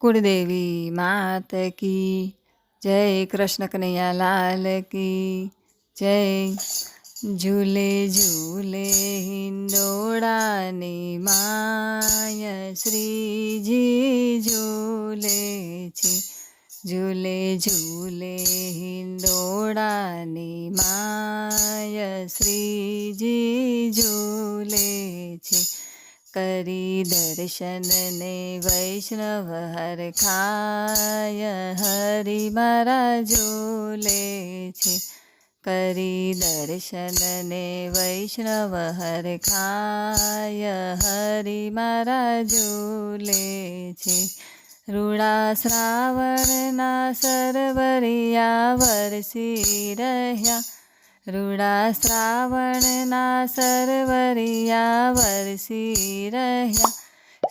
कुलदेवी मात की जय। कृष्ण कन्हैया लाल की जय। झूले झूले हिंडोळानी माय श्रीजी झूले छे। झूले झूले हिंडोळानी माय श्रीजी झूले छे। करी दर्शन ने वैष्णव हर खाय हरि मारा झूले छे। करी दर्शन ने वैष्णव हर खाय हरि मारा झूले छे। रूड़ा श्रावणना सरवरिया वरसी रह्या। रूड़ा श्रावणना सरवरिया वरसी रह्या।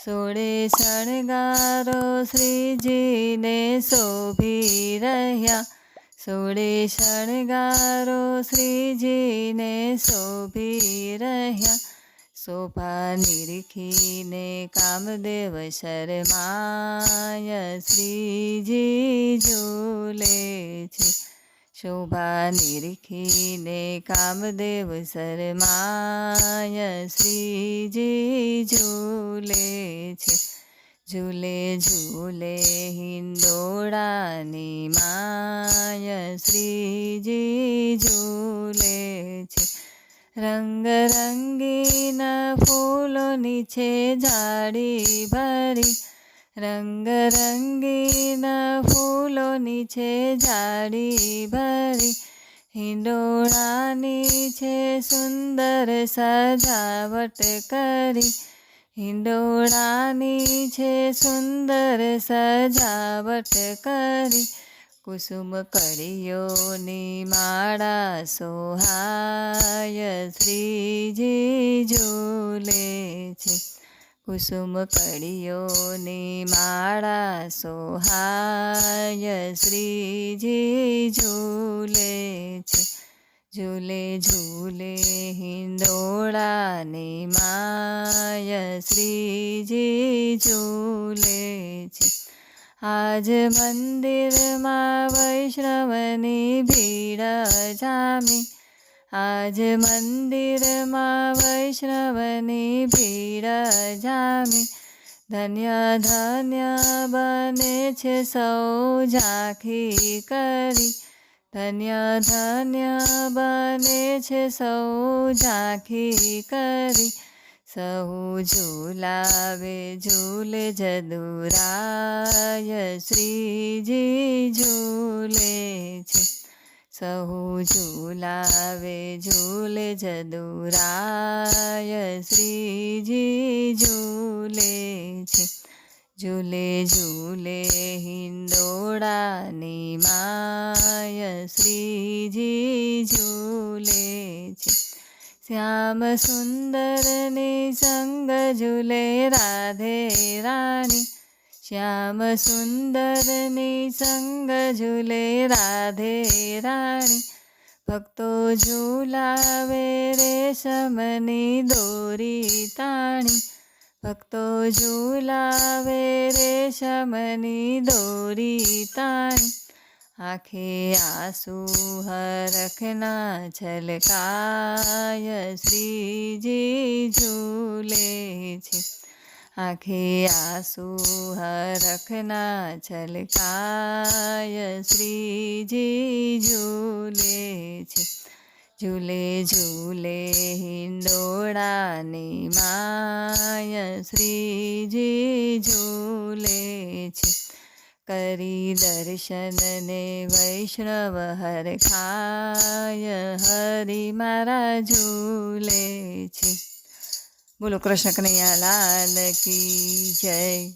सोळे शणगारो श्रीजी ने शोभी रह्या। सोळे शणगारो श्रीजी ने शोभी रह्या। शोभा निरीखीने कामदेव शरमाय श्रीजी झूले छे। शोभा निरीखीने कामदेव शरमाय श्रीजी झूले छे। झूले झूले हिंडोळानी माय श्रीजी झूले छे। रंग रंगीन फूलोनी छे झाड़ी भरी। रंग रंगीन फूलोनी छे झाड़ी भरी। हिंडोळानी छे सुंदर सजावट करी। हिंडोळानी छे सुंदर सजावट करी। कुसुम कळियोनी माळा सोहाय श्रीजी झूले छे। कुसुम कळियोनी माळा सोहाय श्रीजी झूले छे। झूले झूले हिंडोळानी माय श्रीजी झूले छे। आज मंदिर मां वैष्णवनी भीड़ जामी। आज मंदिर मां वैष्णवनी भीड़ जामी। धन्य धन्य बने छे सौ झांखी करी। धन्य धन्य बने छे सौ झांखी करी। सहु झूलावे झूले जदुराय श्रीजी झूले छे। सहु झूलावे झूले जदुराय श्रीजी झूले छे। झूले झूले हिंडोळानी माय श्रीजी झूले छे। श्याम सुंदर ने संग झूले राधे रानी। श्याम सुंदर ने संग झूले राधे रानी। भक्तो झूलावे रेशमनी दोरी ताणी। भक्तो झूलावे रेशमनी दोरी ताणी। आँखे आंसू हरखना छलकाय श्रीजी झूले छे। आँखे आंसू हरखना छलकाय श्रीजी झूले छे। झूले झूले हिंडोळानी माय श्रीजी झूले छे। करी दर्शन ने वैष्णव हर खाय हरि मारा झूले छे। बोलो कृष्ण कन्हैया लाल की जय।